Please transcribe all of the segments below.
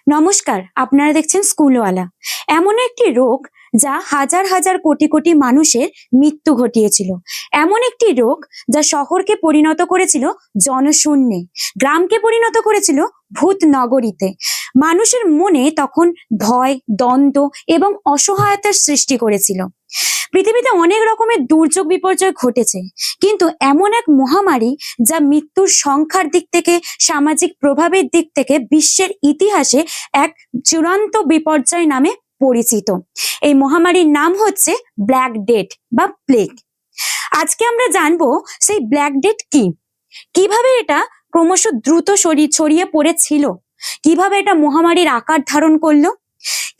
নমস্কার, আপনারা দেখছেন স্কুলওয়ালা। এমন একটি রোগ যা হাজার হাজার কোটি কোটি মানুষের মৃত্যু ঘটিয়েছিল। এমন একটি রোগ যা শহরকে পরিণত করেছিল জনশূন্যে, গ্রামকে পরিণত করেছিল ভূত নগরীতে। মানুষের মনে তখন ভয়, দ্বন্দ্ব এবং অসহায়তার সৃষ্টি করেছিল। পৃথিবীতে অনেক রকমের দুর্যোগ বিপর্যয় ঘটেছে, কিন্তু এমন এক মহামারী যা মৃত্যুর সংখ্যার দিক থেকে, সামাজিক প্রভাবের দিক থেকে বিশ্বের ইতিহাসে এক চূড়ান্ত বিপর্যয় নামে পরিচিত। এই মহামারীর নাম হচ্ছে ব্ল্যাক ডেথ বা প্লেগ। আজকে আমরা জানবো সেই ব্ল্যাক ডেথ কি, কিভাবে এটা ক্রমশ দ্রুত ছড়িয়ে পড়েছিল, কিভাবে এটা মহামারীর আকার ধারণ করলো,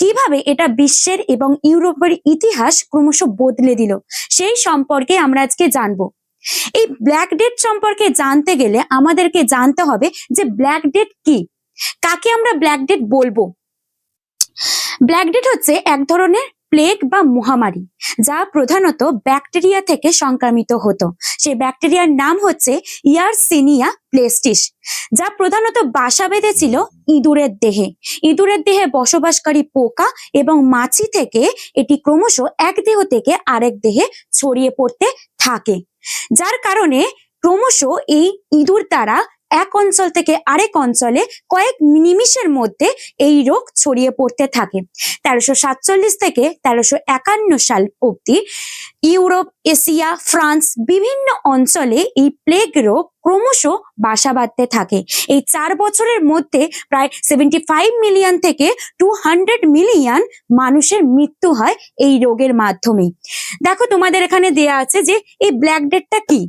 কিভাবে এটা বিশ্বের এবং ইউরোপের ইতিহাস ক্রমশ বদলে দিল, সেই সম্পর্কে আমরা আজকে জানবো। এই ব্ল্যাক ডেথ সম্পর্কে জানতে গেলে আমাদেরকে জানতে হবে যে ব্ল্যাক ডেথ কি, কাকে আমরা ব্ল্যাক ডেথ বলবো। ব্ল্যাক ডেথ হচ্ছে এক ধরনের প্লেগ বা মহামারী যা প্রধানত ব্যাকটেরিয়া থেকে সংক্রামিত হতো। সেই ব্যাকটেরিয়ার নাম হচ্ছে ইয়ারসিনিয়া প্লেস্টিস, যা প্রধানত বাসা বেঁধেছিল ইঁদুরের দেহে। ইঁদুরের দেহে বসবাসকারী পোকা এবং মাছি থেকে এটি ক্রমশ এক দেহ থেকে আরেক দেহে ছড়িয়ে পড়তে থাকে, যার কারণে ক্রমশ এই ইঁদুর দ্বারা এক অঞ্চল থেকে আরেক অঞ্চলে কয়েক নিমিষের মধ্যে এই রোগ ছড়িয়ে পড়তে থাকে। 1347 থেকে 1351 সাল অবধি ইউরোপ, এশিয়া, ফ্রান্স বিভিন্ন অঞ্চলে এই প্লেগ রোগ ক্রমশ বাসা বাঁধতে থাকে। এই 4 বছরের মধ্যে প্রায় 75 মিলিয়ন থেকে 200 মিলিয়ন মানুষের মৃত্যু হয় এই রোগের মাধ্যমে। দেখো, তোমাদের এখানে দেয়া আছে যে এই ব্ল্যাক ডেথটা কি।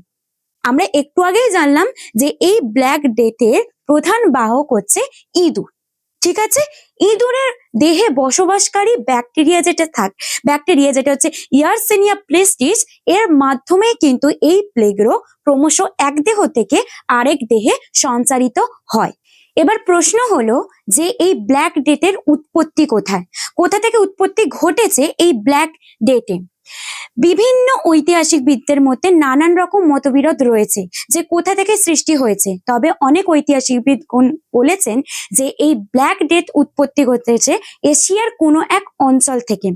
আমরা একটু আগেই জানলাম যে এই ব্ল্যাক ডেথের প্রধান বাহক হচ্ছে ইঁদুর। ঠিক আছে, ইঁদুরের দেহে বসবাসকারী ব্যাকটেরিয়া যেটা হচ্ছে ইয়ারসিনিয়া প্লেস্টিস, এর মাধ্যমে কিন্তু এই প্লেগ রোগ ক্রমশ এক দেহ থেকে আরেক দেহে সঞ্চারিত হয়। এবার প্রশ্ন হলো যে এই ব্ল্যাক ডেথের উৎপত্তি কোথায়, কোথা থেকে উৎপত্তি ঘটেছে এই ব্ল্যাক ডেথে। বিভিন্ন ঐতিহাসিকবিদদের মধ্যে নানান রকম মতবিরোধ রয়েছে যে কোথা থেকে সৃষ্টি হয়েছে। তবে অনেক ঐতিহাসিকবিদ বলেছেন যে এই ব্ল্যাক ডেথ উৎপত্তি ঘটেছে এশিয়ার কোনো এক অঞ্চল থেকে।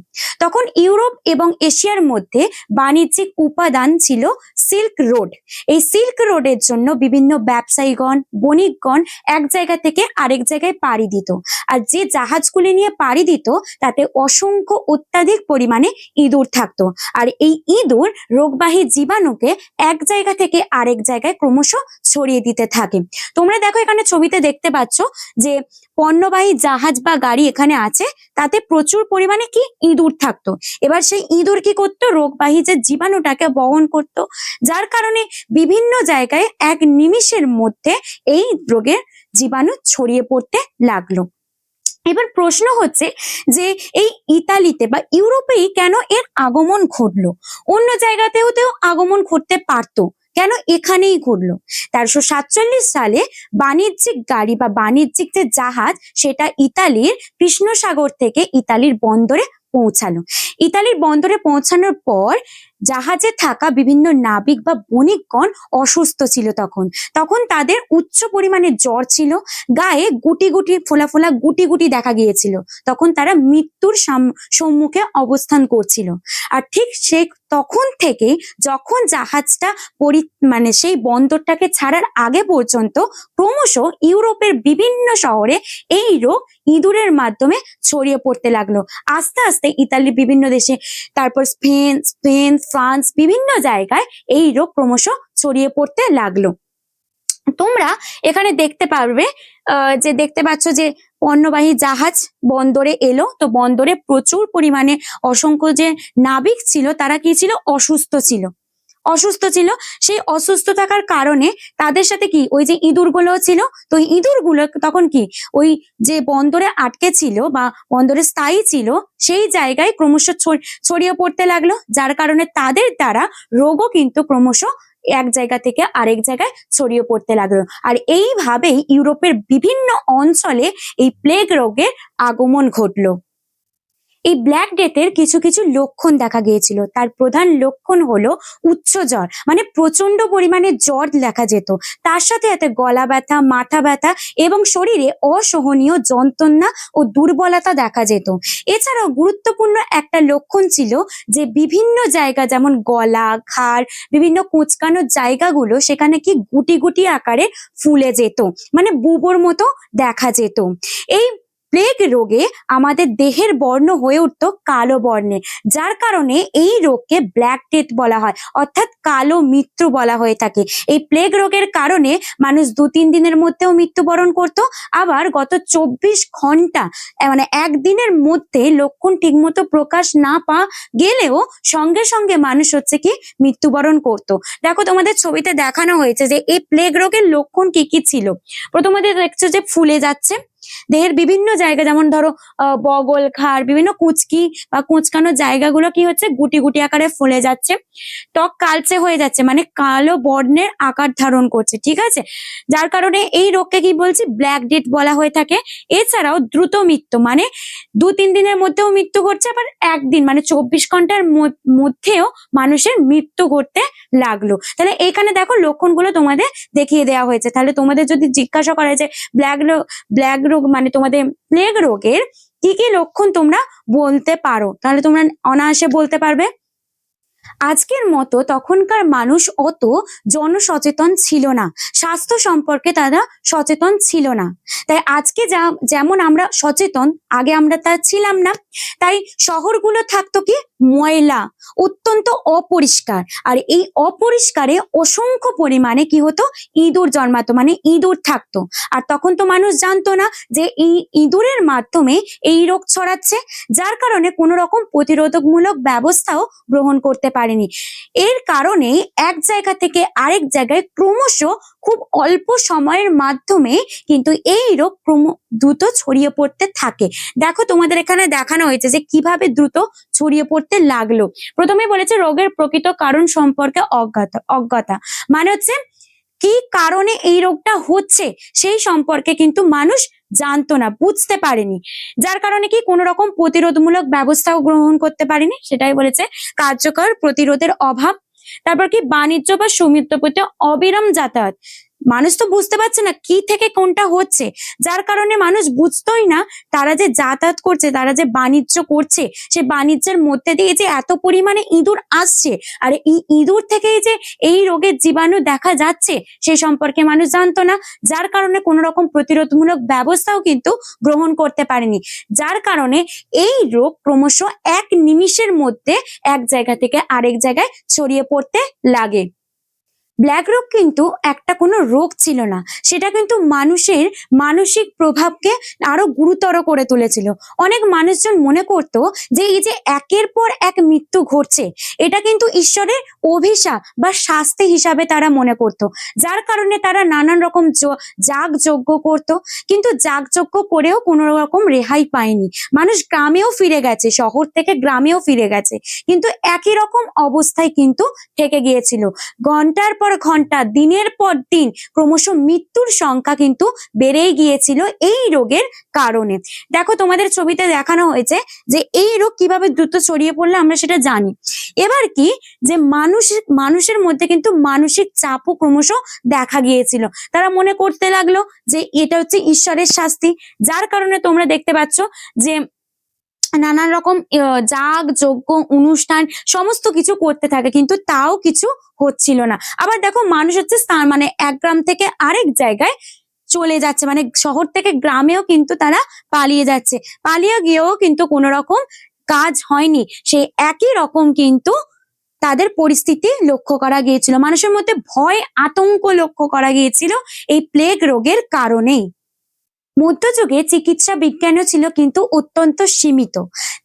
তখন ইউরোপ এবং এশিয়ার মধ্যে বাণিজ্যিক উপাদান ছিল সিল্ক রোড। এই সিল্ক রোডের জন্য বিভিন্ন ব্যবসায়ীগণ, বণিকগণ এক জায়গা থেকে আরেক জায়গায় পাড়ি দিত, আর যে জাহাজগুলি নিয়ে পাড়ি দিত তাতে অসংখ্য অত্যাধিক পরিমাণে ইঁদুর থাকতো। আর এই ইঁদুর রোগবাহী জীবাণুকে এক জায়গা থেকে আরেক জায়গায় ক্রমশ ছড়িয়ে দিতে থাকে। তোমরা দেখো, এখানে ছবিতে দেখতে পাচ্ছ যে পণ্যবাহী জাহাজ বা গাড়ি এখানে আছে, তাতে প্রচুর পরিমাণে কি ইঁদুর থাকতো। এবার সেই ইঁদুর কি করতো, রোগবাহী যে জীবাণুটাকে বহন করত, যার কারণে বিভিন্ন জায়গায় এক নিমিষের মধ্যে এই রোগের জীবাণু ছড়িয়ে পড়তে লাগলো। এবার প্রশ্ন হচ্ছে যে এই ইতালিতে বা ইউরোপেই কেন এর আগমন ঘটলো, অন্য জায়গাতেও আগমন ঘটতে পারতো, কেন এখানেই ঘটলো। 1347 সালে বাণিজ্যিক গাড়ি বা বাণিজ্যিক যে জাহাজ, সেটা ইতালির কৃষ্ণসাগর থেকে ইতালির বন্দরে পৌঁছালো। ইতালির বন্দরে পৌঁছানোর পর জাহাজে থাকা বিভিন্ন নাবিক বা বণিকগণ অসুস্থ ছিল। তখন তাদের উচ্চ পরিমাণে জ্বর ছিল, গায়ে গুটি গুটি ফোলা ফোলা গুটি গুটি দেখা গিয়েছিল। তখন তারা মৃত্যুর সম্মুখে অবস্থান করছিল। আর ঠিক তখন থেকেই যখন জাহাজটা সেই বন্দরটাকে ছাড়ার আগে পর্যন্ত ক্রমশ ইউরোপের বিভিন্ন শহরে এই রোগ ইঁদুরের মাধ্যমে ছড়িয়ে পড়তে লাগলো। আস্তে আস্তে ইতালির বিভিন্ন দেশে, তারপর স্পেন, ফ্রান্স, বিভিন্ন জায়গায় এই রোগ ক্রমশ ছড়িয়ে পড়তে লাগলো। তোমরা এখানে দেখতে পাচ্ছ যে পণ্যবাহী জাহাজ বন্দরে এলো, তো বন্দরে প্রচুর পরিমাণে অসংখ্য যে নাবিক ছিল তারা কি ছিল, অসুস্থ ছিল। সেই অসুস্থ থাকার কারণে তাদের সাথে কি ওই যে ইঁদুরগুলো ছিল, তো ইঁদুরগুলো তখন কি ওই যে বন্দরে আটকে ছিল বা বন্দরে স্থায়ী ছিল সেই জায়গায় ক্রমশ ছড়িয়ে পড়তে লাগলো, যার কারণে তাদের দ্বারা রোগও কিন্তু ক্রমশ এক জায়গা থেকে আরেক জায়গায় ছড়িয়ে পড়তে লাগলো। আর এইভাবেই ইউরোপের বিভিন্ন অঞ্চলে এই প্লেগ রোগের আগমন ঘটলো। এই ব্ল্যাক ডেথের কিছু কিছু লক্ষণ দেখা গিয়েছিল। তার প্রধান লক্ষণ হলো উচ্চ জ্বর, মানে প্রচন্ড পরিমাণে জ্বর দেখা যেত। তার সাথে সাথে গলা ব্যথা, মাথা ব্যথা এবং শরীরে অসহনীয় যন্ত্রণা ও দুর্বলতা দেখা যেত। এছাড়াও গুরুত্বপূর্ণ একটা লক্ষণ ছিল যে বিভিন্ন জায়গা, যেমন গলা, ঘাড়, বিভিন্ন কুঁচকানোর জায়গাগুলো সেখানে কি গুটি গুটি আকারে ফুলে যেত, মানে বুবোর মতো দেখা যেত। এই প্লেগ রোগে আমাদের দেহের বর্ণ হয়ে উঠতো কালো বর্ণের, যার কারণে এই রোগকে ব্ল্যাক ডেথ বলা হয়, অর্থাৎ কালো মৃত্যু বলা হয়ে থাকে। এই প্লেগ রোগের কারণে মানুষ 2-3 দিনের মধ্যেও মৃত্যুবরণ করতো। আবার গত 24 ঘন্টা, মানে একদিনের মধ্যে লক্ষণ ঠিকমতো প্রকাশ না পাওয়া গেলেও সঙ্গে সঙ্গে মানুষ হচ্ছে কি মৃত্যুবরণ করতো। দেখো তোমাদের ছবিতে দেখানো হয়েছে যে এই প্লেগ রোগের লক্ষণ কি কি ছিল। প্রথমত দেখছো যে ফুলে যাচ্ছে দেহের বিভিন্ন জায়গা, যেমন ধরো বগল, ঘাড়, বিভিন্ন কুচকি বা কুচকানো জায়গাগুলো কি হচ্ছে গুটি গুটি আকারে ফুলে যাচ্ছে। ত্বক কালচে হয়ে যাচ্ছে, মানে কালো বর্ণের আকার ধারণ করছে, ঠিক আছে। যার কারণে এই রোগকে কি বলছি, ব্ল্যাক ডেথ বলা হয়ে থাকে। এছাড়াও দ্রুত মৃত্যু, মানে 2-3 দিনের মধ্যেও মৃত্যু ঘটছে, আবার একদিন মানে 24 ঘন্টার মধ্যেও মানুষের মৃত্যু ঘটতে লাগলো। তাহলে এইখানে দেখো লক্ষণগুলো তোমাদের দেখিয়ে দেওয়া হয়েছে। তাহলে তোমাদের যদি জিজ্ঞাসা করে যে ব্ল্যাক রোগ মানে তোমাদের প্লেগ রোগের কি কি লক্ষণ তোমরা বলতে পারো, তাহলে তোমরা অনায়াসে বলতে পারবে। আজকের মতো তখনকার মানুষ অত জনসচেতন ছিল না, স্বাস্থ্য সম্পর্কে তারা সচেতন ছিল না। তাই আজকে যেমন আমরা সচেতন, আগে আমরা তা ছিলাম না। তাই শহরগুলো থাকতো কি ময়লা, অত্যন্ত অপরিষ্কার, আর এই অপরিষ্কারে অসংখ্য পরিমাণে কি হতো, ইঁদুর জন্মাতো, মানে ইঁদুর থাকতো। আর তখন তো মানুষ জানতো না যে এই ইঁদুরের মাধ্যমে এই রোগ ছড়াচ্ছে, যার কারণে কোনো রকম প্রতিরোধকমূলক ব্যবস্থাও গ্রহণ করতে পারেনি। এর কারণে এক জায়গা থেকে আরেক জায়গায় ক্রমশ খুব অল্প সময়ের মাধ্যমে কিন্তু এই রোগ দ্রুত ছড়িয়ে পড়তে থাকে। দেখো তোমাদের এখানে দেখানো হয়েছে যে কিভাবে দ্রুত ছড়িয়ে পড়তে লাগলো। প্রথমে বলেছে রোগের প্রকৃত কারণ সম্পর্কে অজ্ঞতা, মানে হচ্ছে কি কারণে এই রোগটা হচ্ছে সেই সম্পর্কে কিন্তু মানুষ জানতো না, বুঝতে পারেনি, যার কারণে কি কোনো রকম প্রতিরোধমূলক ব্যবস্থাও গ্রহণ করতে পারেনি। সেটাই বলেছে কার্যকর প্রতিরোধের অভাব। তারপর কি বাণিজ্য বা সমৃদ্ধ পথে অবিরাম যাতায়াত, মানুষ তো বুঝতে পারছে না কি থেকে কোনটা হচ্ছে, যার কারণে মানুষ বুঝতোই না তারা যে যাতায়াত করছে, তারা যে বাণিজ্য করছে, সে বাণিজ্যের মধ্যে দিয়ে যে এত পরিমাণে ইঁদুর আসছে, আর এই ইঁদুর থেকেই যে এই রোগের জীবাণু দেখা যাচ্ছে সে সম্পর্কে মানুষ জানতো না, যার কারণে কোনো রকম প্রতিরোধমূলক ব্যবস্থাও কিন্তু গ্রহণ করতে পারেনি। যার কারণে এই রোগ ক্রমশ এক নিমিষের মধ্যে এক জায়গা থেকে আরেক জায়গায় ছড়িয়ে পড়তে লাগে। ব্ল্যাক রোগ কিন্তু একটা কোনো রোগ ছিল না, সেটা কিন্তু মানুষের মানসিক প্রভাবকে আরো গুরুতর করে তুলেছিল। অনেক মানুষজন মনে করত যে এই যে একের পর এক মৃত্যু ঘটছে, এটা কিন্তু ঈশ্বরের অভিশাপ বা শাস্তি হিসাবে তারা মনে করত, যার কারণে তারা নানান রকম যাগযজ্ঞ করত। কিন্তু যাগযজ্ঞ করেও কোনো রকম রেহাই পায়নি। মানুষ গ্রামেও ফিরে গেছে, শহর থেকে গ্রামেও ফিরে গেছে, কিন্তু একই রকম অবস্থায় কিন্তু থেকে গিয়েছিল। ঘন্টার পর ঘন্টা, দিনের পর দিন ক্রমশ মৃত্যুর সংখ্যা কিন্তু বেড়েই গিয়েছিল এই রোগের কারণে। দেখো তোমাদের ছবিতে দেখানো হয়েছে যে এই রোগ কিভাবে দ্রুত ছড়িয়ে পড়লে আমরা সেটা জানি। এবার কি যে মানুষের মধ্যে কিন্তু মানসিক চাপও ক্রমশ দেখা গিয়েছিল। তারা মনে করতে লাগলো যে এটা হচ্ছে ঈশ্বরের শাস্তি, যার কারণে তোমরা দেখতে পাচ্ছ যে নানান রকম যাগ যজ্ঞ অনুষ্ঠান সমস্ত কিছু করতে থাকে, কিন্তু তাও কিছু হচ্ছিল না। আবার দেখো মানুষ হচ্ছে মানে এক গ্রাম থেকে আরেক জায়গায় চলে যাচ্ছে, মানে শহর থেকে গ্রামেও কিন্তু তারা পালিয়ে যাচ্ছে, পালিয়ে গিয়েও কিন্তু কোনো রকম কাজ হয়নি। সেই একই রকম কিন্তু তাদের পরিস্থিতি লক্ষ্য করা গিয়েছিল, মানুষের মধ্যে ভয় আতঙ্ক লক্ষ্য করা গিয়েছিল এই প্লেগ রোগের কারণেই। মধ্যযুগে চিকিৎসা বিজ্ঞানও ছিল কিন্তু অত্যন্ত সীমিত।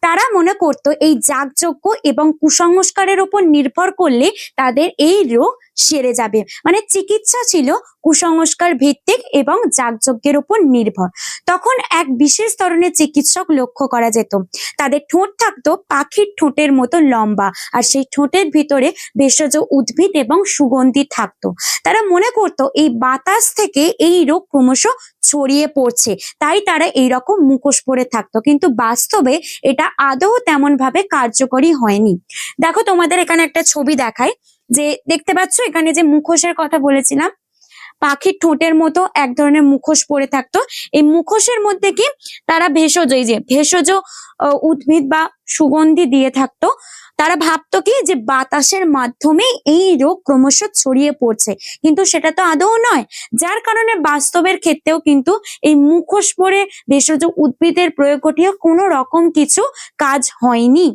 তারা মনে করত এই যাগযজ্ঞ এবং কুসংস্কারের উপর নির্ভর করলে তাদের এই রোগ সেরে যাবে। মানে চিকিৎসা ছিল কুসংস্কার ভিত্তিক এবং যাগযজ্ঞের উপর নির্ভর। তখন এক বিশেষ ধরনের চিকিৎসক লক্ষ্য করা যেত। তাদের ঠোঁট থাকতো পাখির ঠোঁটের মতো লম্বা, আর সেই ঠোঁটের ভিতরে ভেষজ উদ্ভিদ এবং সুগন্ধি থাকতো। তারা মনে করতো এই বাতাস থেকে এই রোগ ক্রমশ ছড়িয়ে পড়ছে, তাই তারা এইরকম মুখোশ পরে থাকতো। কিন্তু বাস্তবে এটা আদৌ তেমন ভাবে কার্যকরী হয়নি। দেখো তোমাদের এখানে একটা ছবি দেখায়, যে দেখতে পাচ্ছ এখানে যে মুখোশের কথা বলেছিলাম, পাখির ঠোঁটের মতো এক ধরনের মুখোশ পরে থাকতো। এই মুখোশের মধ্যে কি তারা ভেষজ, এই যে ভেষজ উদ্ভিদ বা সুগন্ধি দিয়ে থাকতো। তারা ভাবতো কি যে বাতাসের মাধ্যমে এই রোগ ক্রমশ ছড়িয়ে পড়ছে, কিন্তু সেটা তো আদৌ নয়। যার কারণে বাস্তবের ক্ষেত্রেও কিন্তু এই মুখোশ পরে ভেষজ উদ্ভিদের প্রয়োগ ঘটিয়ে কোনো রকম কিছু কাজ হয়নি।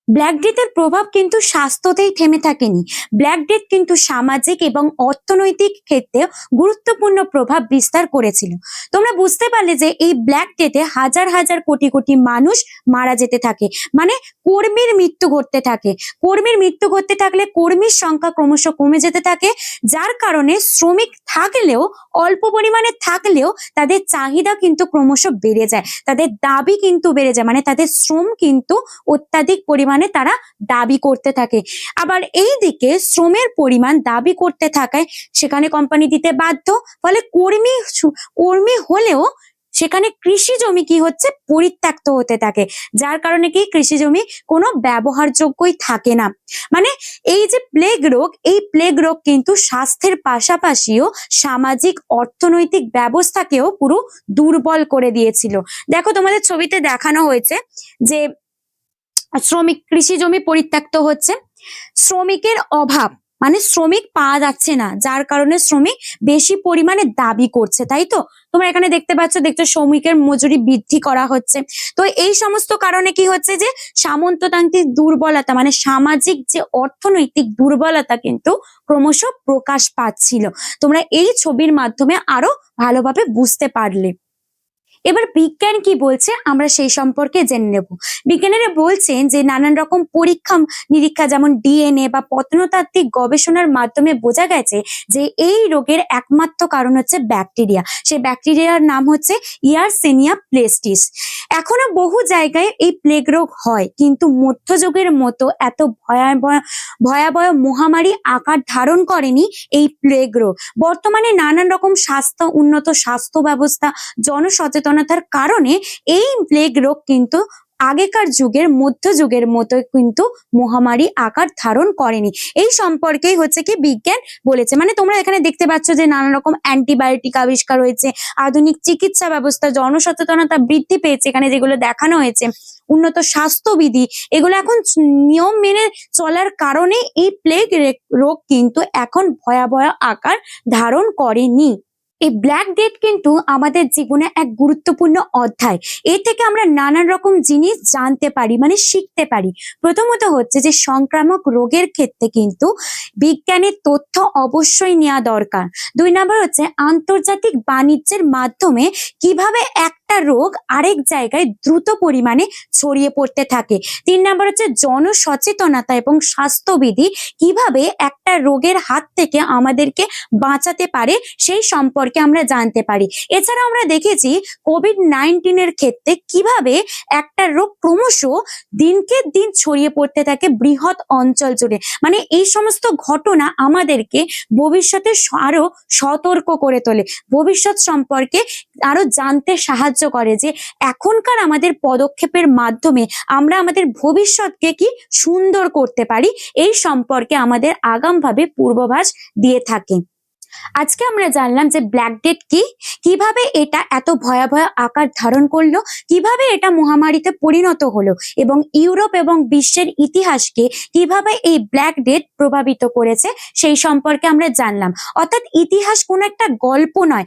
ব্ল্যাক ডেথের প্রভাব কিন্তু স্বাস্থ্যতেই থেমে থাকেনি। ব্ল্যাক ডেথ কিন্তু সামাজিক এবং অর্থনৈতিক ক্ষেত্রে গুরুত্বপূর্ণ প্রভাব বিস্তার করেছিল। তোমরা বুঝতে পারলে যে এই ব্ল্যাক ডেথে হাজার হাজার কোটি কোটি মানুষ মারা যেতে থাকে, মানে কর্মীর মৃত্যু ঘটতে থাকে। কর্মীর মৃত্যু ঘটতে থাকলে কর্মীর সংখ্যা ক্রমশ কমে যেতে থাকে, যার কারণে শ্রমিক থাকলেও, অল্প পরিমাণে থাকলেও তাদের চাহিদা কিন্তু ক্রমশ বেড়ে যায়, তাদের দাবি কিন্তু বেড়ে যায়, মানে তাদের শ্রম কিন্তু অত্যাধিক পরিমাণে তারা দাবি করতে থাকে। আবার এই দিকে শ্রমের পরিমাণ দাবি করতে থাকায় সেখানে কোম্পানি দিতে বাধ্য, ফলে কর্মী হলেও সেখানে কৃষি জমি কি হচ্ছে, পরিত্যক্ত হতে থাকে, যার কারণে কি কৃষি জমি কোনো ব্যবহারযোগ্যই থাকে না। মানে এই যে প্লেগ রোগ, এই প্লেগ রোগ কিন্তু স্বাস্থ্যের পাশাপাশিও সামাজিক অর্থনৈতিক ব্যবস্থাকেও পুরো দুর্বল করে দিয়েছিল। দেখো তোমাদের ছবিতে দেখানো হয়েছে যে কৃষি জমি পরিত্যক্ত হচ্ছে, শ্রমিকের অভাব, মানে শ্রমিক পাওয়া যাচ্ছে না, যার কারণে শ্রমিক বেশি পরিমাণে দাবি করছে, তাই তো? তোমরা এখানে দেখতে পাচ্ছ, শ্রমিকের মজুরি বৃদ্ধি করা হচ্ছে। তো এই সমস্ত কারণে কি হচ্ছে যে সামন্ততান্ত্রিক দুর্বলতা, মানে সামাজিক যে অর্থনৈতিক দুর্বলতা কিন্তু ক্রমশ প্রকাশ পাচ্ছিল। তোমরা এই ছবির মাধ্যমে আরো ভালোভাবে বুঝতে পারলে। এবার বিজ্ঞান কি বলছে আমরা সেই সম্পর্কে জেনে নেব। বিজ্ঞানীরা বলছেন যে নানান রকম পরীক্ষা নিরীক্ষা, যেমন ডিএনএ বা প্রত্নতাত্ত্বিক গবেষণার মাধ্যমে বোঝা গেছে যে এই রোগের একমাত্র কারণ হচ্ছে ব্যাকটেরিয়া। সেই ব্যাকটেরিয়ার নাম হচ্ছে ইয়ারসেনিয়া প্লেস্টিস। এখনো বহু জায়গায় এই প্লেগ রোগ হয়, কিন্তু মধ্যযুগের মতো এত ভয়াবহ ভয়াবহ মহামারী আকার ধারণ করেনি এই প্লেগ রোগ। বর্তমানে নানান রকম উন্নত স্বাস্থ্য ব্যবস্থা, জনসচেতনতার কারণে এই প্লেগ রোগ কিন্তু আগেকার যুগের মধ্যযুগের মতো কিন্তু মহামারী আকার ধারণ করেনি। এই সম্পর্কেই হচ্ছে কি বিজ্ঞান বলেছে। মানে তোমরা এখানে দেখতে পাচ্ছ যে নানা রকম অ্যান্টিবায়োটিক আবিষ্কার হয়েছে, আধুনিক চিকিৎসা ব্যবস্থা, জনসচেতনতা বৃদ্ধি পেয়েছে, এখানে যেগুলো দেখানো হয়েছে, উন্নত স্বাস্থ্যবিধি, এগুলো এখন নিয়ম মেনে চলার কারণে এই প্লেগ রোগ কিন্তু এখন ভয়াবহ আকার ধারণ করেনি। এই ব্ল্যাক ডেথ কিন্তু আমাদের জীবনে এক গুরুত্বপূর্ণ অধ্যায়। এ থেকে আমরা নানান রকম জিনিস জানতে পারি, মানে শিখতে পারি। প্রথমত হচ্ছে যে সংক্রামক রোগের ক্ষেত্রে কিন্তু বিজ্ঞানের তথ্য অবশ্যই নেওয়া দরকার। 2 নম্বর হচ্ছে আন্তর্জাতিক বাণিজ্যের মাধ্যমে কিভাবে একটা রোগ আরেক জায়গায় দ্রুত পরিমাণে ছড়িয়ে পড়তে থাকে। 3 নম্বর হচ্ছে জনসচেতনতা এবং স্বাস্থ্যবিধি কিভাবে একটা রোগের হাত থেকে আমাদেরকে বাঁচাতে পারে সেই সম্পর্কে আমরা জানতে পারি। এছাড়া আমরা দেখেছি কোভিড-19 ক্ষেত্রে কিভাবে একটা রোগ ক্রমশ দিনকে দিন ছড়িয়ে পড়তে থাকে বৃহৎ অঞ্চল জুড়ে। মানে এই সমস্ত ঘটনা আমাদেরকে ভবিষ্যতে আরো সতর্ক করে তোলে, ভবিষ্যৎ সম্পর্কে আরো জানতে সাহায্য করে, যে এখনকার আমাদের পদক্ষেপের মাধ্যমে আমরা আমাদের ভবিষ্যৎকে কি সুন্দর করতে পারি, এই সম্পর্কে আমাদের আগামভাবে পূর্বাভাস দিয়ে থাকে। আজকে আমরা জানলাম যে ব্ল্যাক ডেথ কি, কিভাবে এটা এত ভয়াবহ আকার ধারণ করলো, কিভাবে এটা মহামারীতে পরিণত হলো, এবং ইউরোপ এবং বিশ্বের ইতিহাসকে কিভাবে এই ব্ল্যাক ডেথ প্রভাবিত করেছে সেই সম্পর্কে আমরা জানলাম। অর্থাৎ ইতিহাস কোনো একটা গল্প নয়,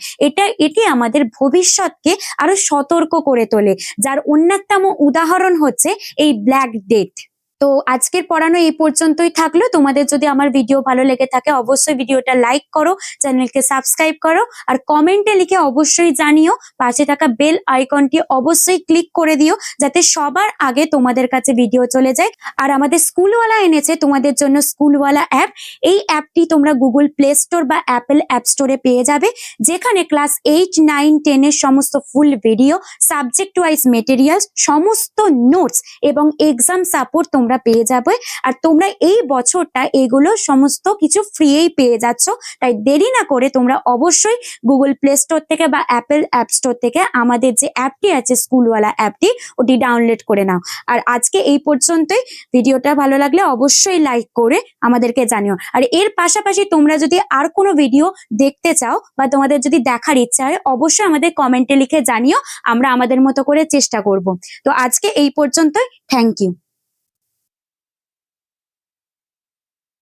এটি আমাদের ভবিষ্যৎকে আরো সতর্ক করে তোলে, যার অন্যতম উদাহরণ হচ্ছে এই ব্ল্যাক ডেথ। তো আজকের পড়ানো এই পর্যন্তই থাকলো। তোমাদের যদি আমার ভিডিও ভালো লেগে থাকে অবশ্যই ভিডিওটা লাইক করো, চ্যানেলকে সাবস্ক্রাইব করো, আর কমেন্টে লিখে অবশ্যই জানিও। পাশে থাকা বেল আইকনটি অবশ্যই ক্লিক করে দিও যাতে সবার আগে তোমাদের কাছে ভিডিও চলে যায়। আর আমাদের স্কুলওয়ালা এনেছে তোমাদের জন্য স্কুলওয়ালা অ্যাপ। এই অ্যাপটি তোমরা গুগল প্লে স্টোর বা অ্যাপেল অ্যাপ স্টোরে পেয়ে যাবে, যেখানে ক্লাস 8, 9, 10 এর সমস্ত full video, subject wise materials, সমস্ত নোটস এবং এক্সাম সাপোর্ট তোমরা পেয়ে যাবে। আর তোমরা এই বছরটা এগুলো সমস্ত কিছু ফ্রিই পেয়ে যাচ্ছ। তাই দেরি না করে তোমরা অবশ্যই গুগল প্লে স্টোর থেকে বা অ্যাপেল অ্যাপ স্টোর থেকে আমাদের যে অ্যাপটি আছে স্কুলওয়ালা অ্যাপটি, ওটি ডাউনলোড করে নাও। আর আজকে এই পর্যন্তই। ভিডিওটা ভালো লাগলে অবশ্যই লাইক করে আমাদেরকে জানিও। আর এর পাশাপাশি তোমরা যদি আর কোনো ভিডিও দেখতে চাও বা তোমাদের যদি দেখার ইচ্ছা হয় অবশ্যই আমাদের কমেন্টে লিখে জানিও, আমরা আমাদের মতো করে চেষ্টা করব। তো আজকে এই পর্যন্তই। Thank you.